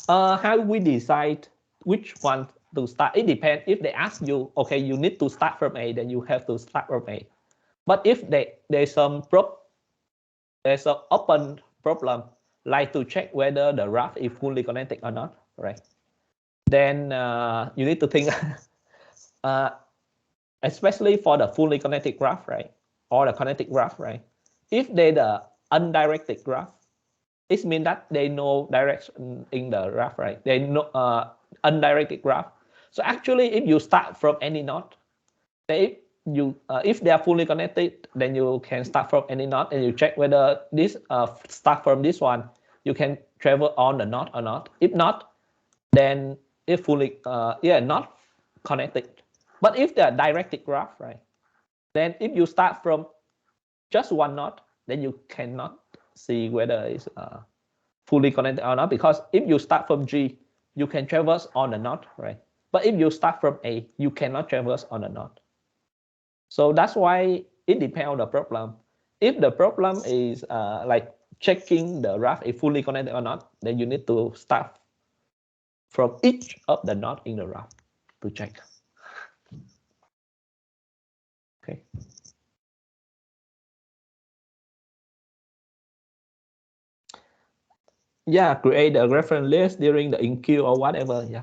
A: How do we decide which one to start? It depends. If they ask you, okay, you need to start from A, then you have to start from A. But if there's an open problem, like to check whether the graph is fully connected or not, right? then you need to think, especially for the fully connected graph, right? Or the connected graph, right? If they're the undirected graph, it means that they know direction in the graph, right? They know undirected graph. So actually, if you start from any node, if they are fully connected, then you can start from any node and you check whether this start from this one, you can travel on the node or not. If not, then if fully not connected. But if they are directed graph, right? Then if you start from just one node, then you cannot see whether it's fully connected or not, because if you start from G, you can traverse on the node, right? But if you start from A, you cannot traverse on the node. So that's why it depends on the problem. If the problem is like checking the graph is fully connected or not, then you need to start from each of the nodes in the graph to check. Okay. Yeah, create a reference list during the enqueue or whatever. Yeah,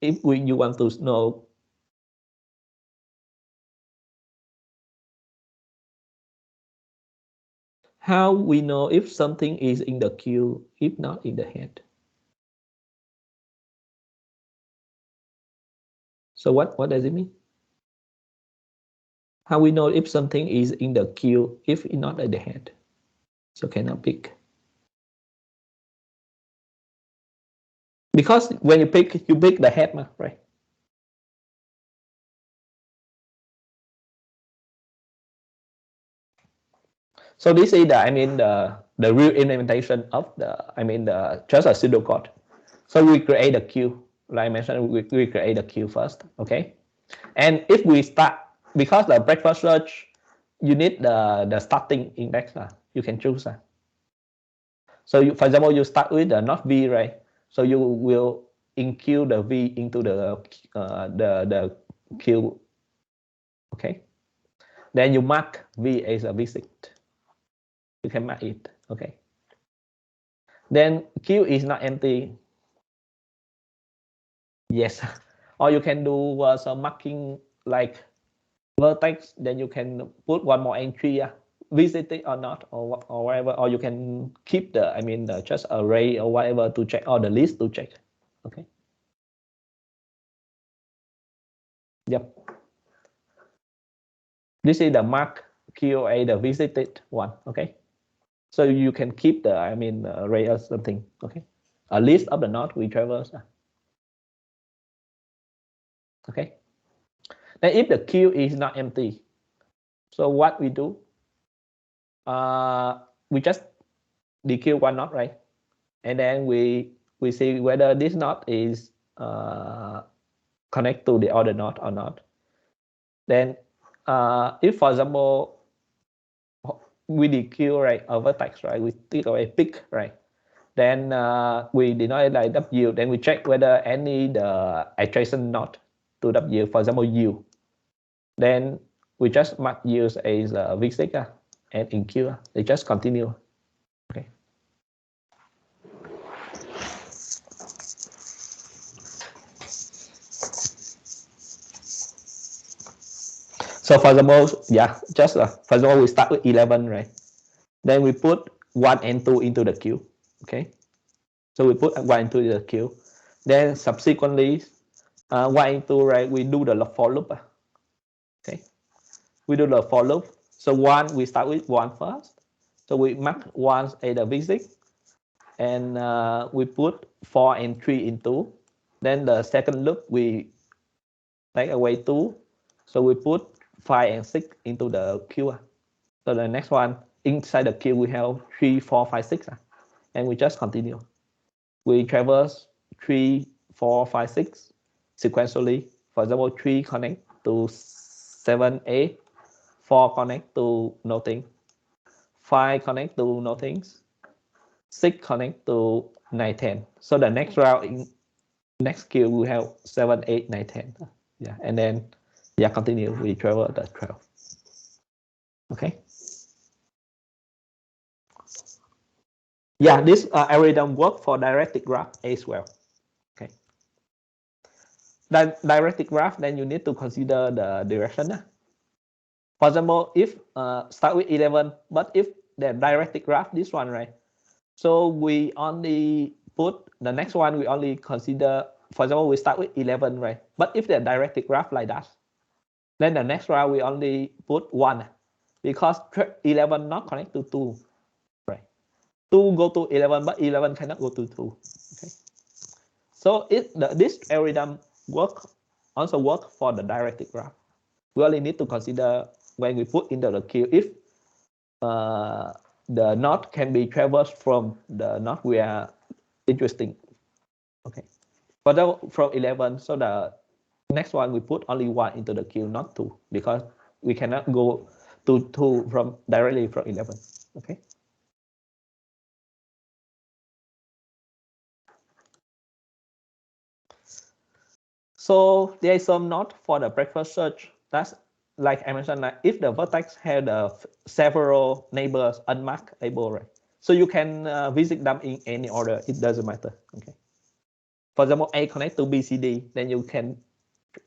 A: if you want to know. How we know if something is in the queue, if not in the head? So what does it mean? How we know if something is in the queue, if not at the head? So cannot pick. Because when you pick the head, right? So this is the real implementation of just a pseudocode. So we create a queue. Like I mentioned, we create a queue first, okay? And if we start, because the breakfast search, you need the starting index. You can choose. So for example, you start with the not V, right? So you will include the V into the queue, okay? Then you mark V as a visit. You can mark it, okay? Then queue is not empty. Yes, or you can do some marking like vertex. Then you can put one more entry, visited or not, or whatever. Or you can keep the just array or whatever to check, or the list to check. Okay. Yep. This is the mark QA, the visited one. Okay. So you can keep the array or something. Okay. A list of the node we traverse. Okay. Then if the queue is not empty, so what we do? We just dequeue one node, right? And then we see whether this node is connect to the other node or not. Then if for example we dequeue, right, a vertex, right, we take away pick, right, then we denote like W. Then we check whether any the adjacent node to W, for example U. Then we just mark U as a visit and in queue. They just continue. Okay. So for example, just for example, we start with 11, right? Then we put 1 and 2 into the queue. Okay. So we put 1 and 2 into the queue. Then subsequently, 1 and 2, right? We do the for loop. Okay. We do the for loop. So 1, we start with 1 first. So we mark 1 as the visit. And we put 4 and 3 into. Then the second loop, we take away 2. So we put 5 and 6 into the queue. So the next one, inside the queue, we have 3, 4, 5, 6. And we just continue. We traverse 3, 4, 5, 6 sequentially. For example, 3 connect to 7A, 4 connect to nothing, 5 connect to nothing, 6 connect to 9, 10. So the next round in next queue we have 7, 8, 9, 10. Yeah, and then continue. We travel the trail. Okay. Yeah, this algorithm work for directed graph as well. Okay. directed graph, then you need to consider the direction. For example, if start with 11, but if the directed graph, this one, right? So we only put the next one, we only consider, for example, we start with 11, right? But if the directed graph like that, then the next round we only put 1 because 11 not connect to 2, right? 2 go to 11, but 11 cannot go to 2. Okay. So this algorithm also work for the directed graph. We only need to consider when we put into the queue if the node can be traversed from the node we are interested. Okay. But from 11, so the next one we put only 1 into the queue, not 2, because we cannot go to 2 from directly from 11. Okay. So there is some node for the breakfast search. That's like I mentioned, like if the vertex had several neighbors unmarked label, right? So you can visit them in any order. It doesn't matter. Okay. For example, A connect to B, C, D. Then you can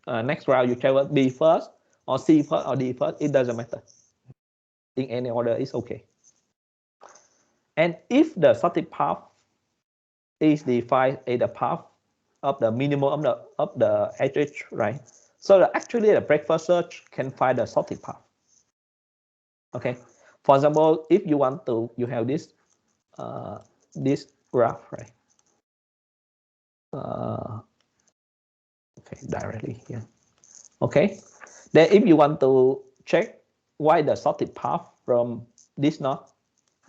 A: next round you travel B first, or C first, or D first. It doesn't matter. In any order, it's okay. And if the sorted path is defined as the path of the minimum of the edge, right? So actually the breakfast search can find the sorted path. Okay. For example, if you want to, you have this graph, right? Okay, directly here. Okay. Then if you want to check why the sorted path from this node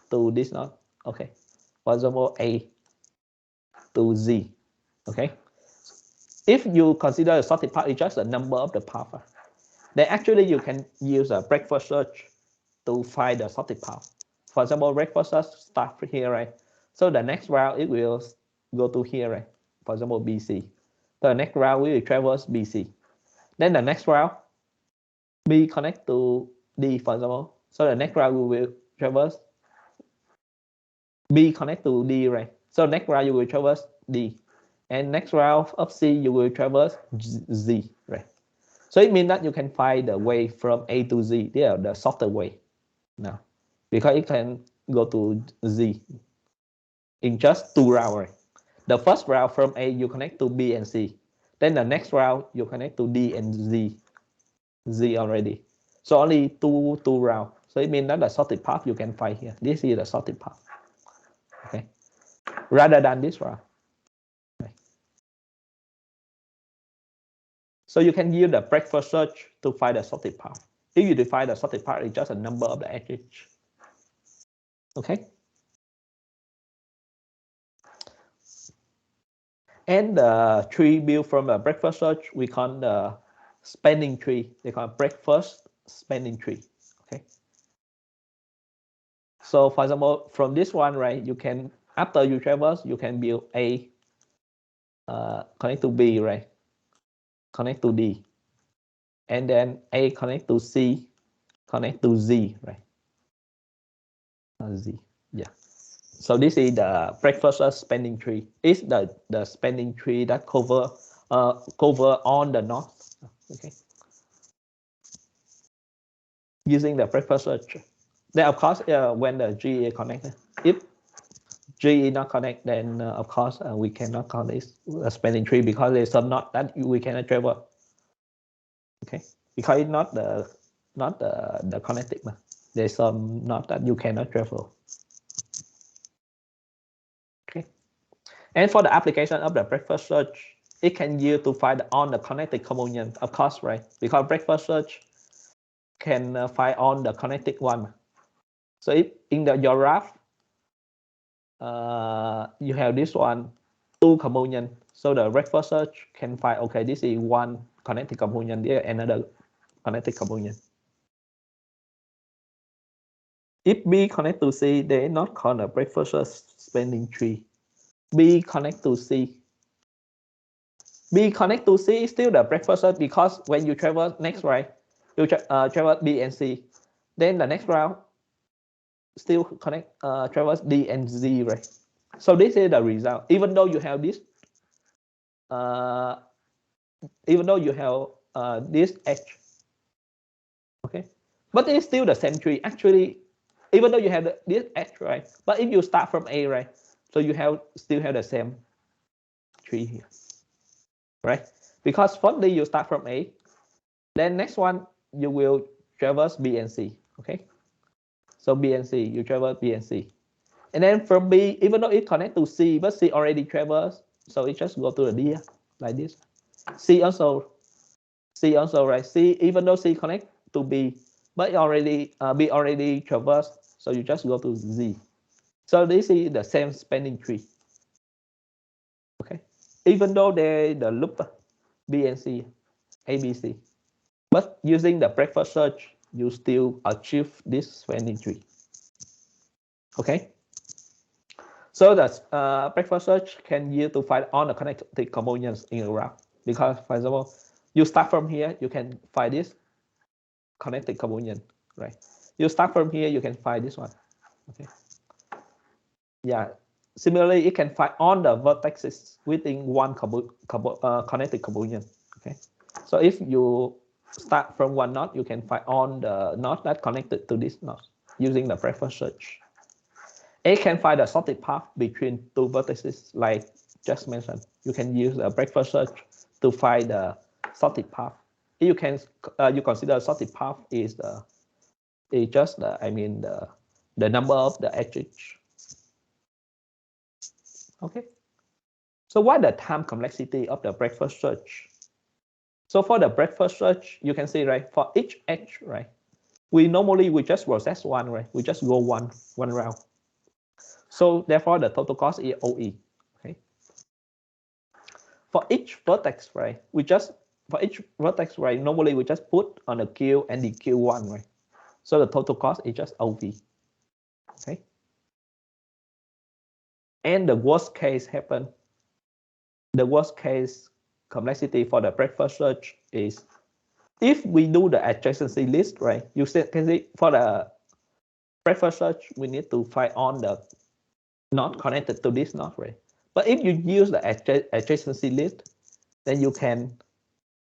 A: to this node, okay. For example, A to Z, okay. If you consider the sorted path is just the number of the path, then actually you can use a breakfast search to find the sorted path. For example, breakfast search start here, right? So the next round it will go to here, right? For example, BC. The next round we will traverse BC. Then the next round B connect to D, for example. So the next round we will traverse B connect to D, right? So next round you will traverse D. And next round of C you will traverse Z, right? So it means that you can find the way from A to Z. They are the shorter way now, because it can go to Z in just 2 rounds. Right? The first round from A you connect to B and C. Then the next round you connect to D and Z already. So only two rounds. So it means that the sorted path you can find here. This is the sorted path. Okay. Rather than this round. Okay. So you can use the breakfast search to find the sorted path. If you define the sorted path, it's just a number of the edges. Okay. And the tree built from a breakfast search, we call the spanning tree. They call it breakfast spanning tree. Okay. So for example, from this one, right, you can, after you traverse, you can build A, connect to B, right? Connect to D. And then A connect to C, connect to Z, right? Z, yeah. So this is the breakfast spanning tree. It's the spanning tree that cover on the nodes. Okay. Using the breakfast search. Then of course, when the G is connected, if G is not connected, then of course we cannot call this a spanning tree because there's some knot that we cannot travel. Okay, because it's not the connected. There's some knot that you cannot travel. Okay, and for the application of the breakfast search, it can use to find on the connected component, of course, right? Because breakfast search can find on the connected one. So if in your graph, you have this one, 2 component. So the breakfast search can find, okay, this is one connected component, there another connected component. If B connect to C, they not called a breakfast search spanning tree. B connect to C. B connect to C is still the breakfast search because when you travel next, right, you travel B and C. Then the next round still connect traverse D and Z, right? So this is the result. Even though you have this even though you have this edge, okay, but it's still the same tree. Actually, even though you have this edge, right? But if you start from A, right? So you still have the same tree here, right? Because firstly you start from A, then next one you will traverse B and C, okay? So B and C, you traverse B and C. And then from B, even though it connects to C, but C already traversed, so it just go to the D like this. C also, right? C, even though C connect to B, but B already traversed, so you just go to Z. So this is the same spanning tree. Okay, even though they the loop B and C, A, B, C, but using the breakfast search, you still achieve this spanning tree. Okay. So that breakfast search can use to find all the connected components in a graph. Because, for example, you start from here, you can find this connected component, right? You start from here, you can find this one. Okay. Yeah. Similarly, it can find all the vertices within one connected component. Okay. So if you start from one node, you can find all the nodes that connected to this node using the breakfast search. It can find a sorted path between two vertices, like just mentioned. You can use a breakfast search to find the sorted path. You can you consider sorted path is just the number of the edges. Okay. So what the time complexity of the breakfast search? So for the breakfast search, you can see, right, for each edge, right, we just process one, right? We just go one round. So therefore, the total cost is OE. Okay. For each vertex, right, normally we just put on the queue and the Q1, right? So the total cost is just OV. Okay. And the worst case happen. The worst case complexity for the breakfast search is if we do the adjacency list, right? You can see for the breakfast search, we need to find on the node connected to this node, right? But if you use the adjacency list, then you can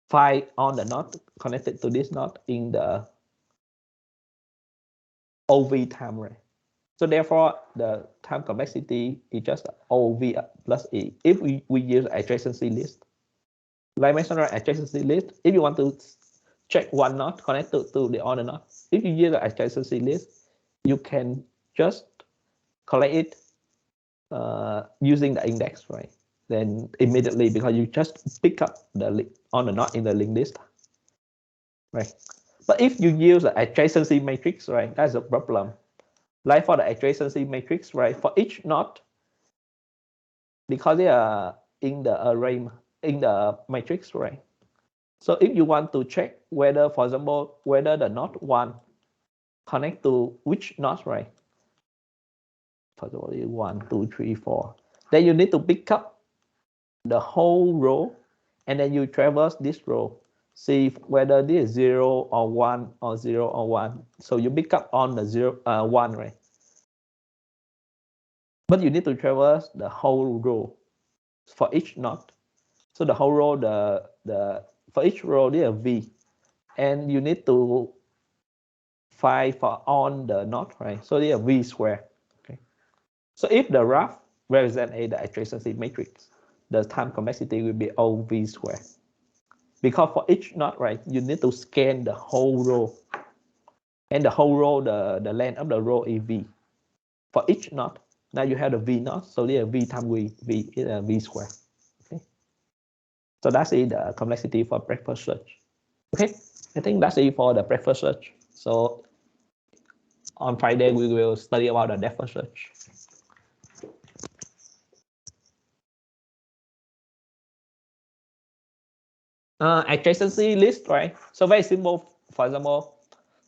A: find on the node connected to this node in the OV time, right? So therefore, the time complexity is just OV plus E. If we use adjacency list, like mentioned, adjacency list, if you want to check one node connected to the other node, if you use the adjacency list, you can just collect it using the index, right? Then immediately, because you just pick up the link on the node in the linked list, right? But if you use the adjacency matrix, right, that's a problem. Like for the adjacency matrix, right, for each node, because they are in the array, in the matrix, right? So if you want to check whether, for example, whether the node 1 connect to which node, right? For example, 1, 2, 3, 4. Then you need to pick up the whole row, and then you traverse this row. See whether this is 0 or 1 or 0 or 1. So you pick up on the 1, right? But you need to traverse the whole row for each node. So the whole row, for each row, there are V, and you need to find for on the node, right? So there are V square. Okay. So if the graph represents the adjacency matrix, the time complexity will be OV square. Because for each node, right, you need to scan the whole row, and the whole row, the length of the row is V. For each node, now you have the V node, so there V times V is a V square. Okay. So that's it, the complexity for breakfast search. Okay, I think that's it for the breakfast search. So on Friday, we will study about the depth search. Adjacency list, right? So very simple. For example,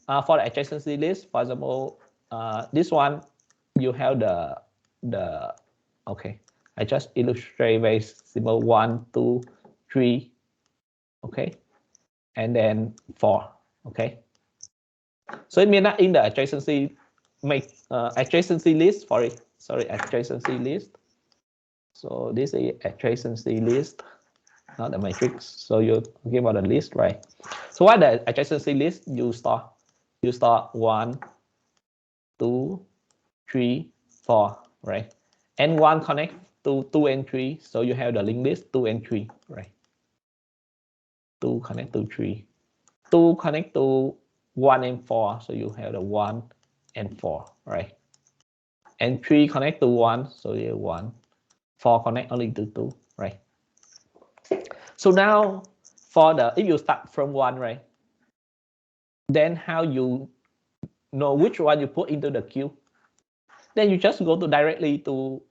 A: for the adjacency list, for example, this one, you have the okay. I just illustrate very simple 1, 2, 3, okay, and then 4, okay. So it means that in the adjacency adjacency list, sorry, adjacency list. So this is adjacency list. not the matrix. So you're talking about the list, right? So what the adjacency list? You store 1, 2, 3, 4, right? And 1 connect to 2 and 3. So you have the linked list 2 and 3, right? 2 connect to 3. 2 connect to 1 and 4. So you have the 1 and 4, right? And 3 connect to 1. So you have 1. 4 connect only to 2, right? So now for the, if you start from 1, right? Then how you know which one you put into the queue? Then you just go to directly to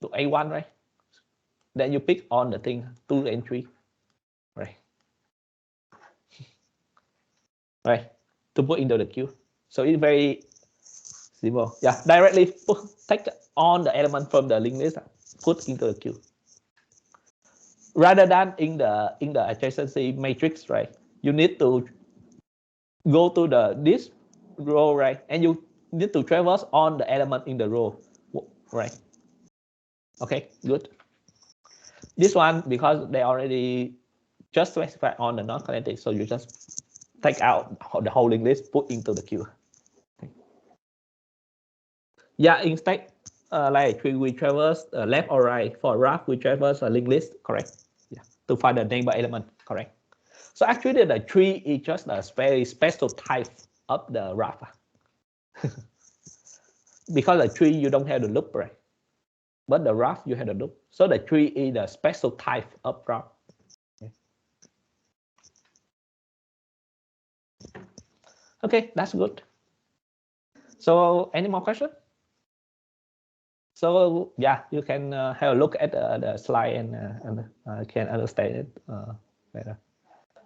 A: A1, right? Then you pick on the thing 2 and 3, right? Right, to put into the queue. So it's very simple. Yeah, directly take on the element from the linked list, put into the queue. Rather than in the adjacency matrix, right? You need to go to this row, right? And you need to traverse on the element in the row, right? Okay, good. This one, because they already just specify on the non-kinetic, so you just take out the whole linked list, put into the queue. Okay. Yeah, instead, like we traverse left or right. For graph, we traverse a linked list, correct? Yeah, to find the neighbor element, correct? So actually, the tree is just a very special type of the graph. Because the tree, you don't have the loop, right? But the graph, you have the loop. So the tree is a special type of graph. Okay, that's good. So any more questions? So yeah, you can have a look at the slide and can understand it better.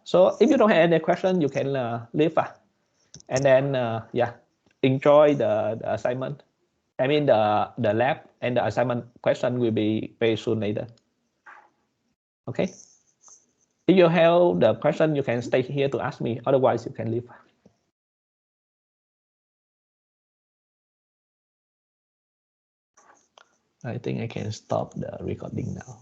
A: So if you don't have any question, you can leave. And then yeah, enjoy the assignment. I mean the lab and the assignment question will be very soon later. Okay. If you have the question, you can stay here to ask me. Otherwise, you can leave. I think I can stop the recording now.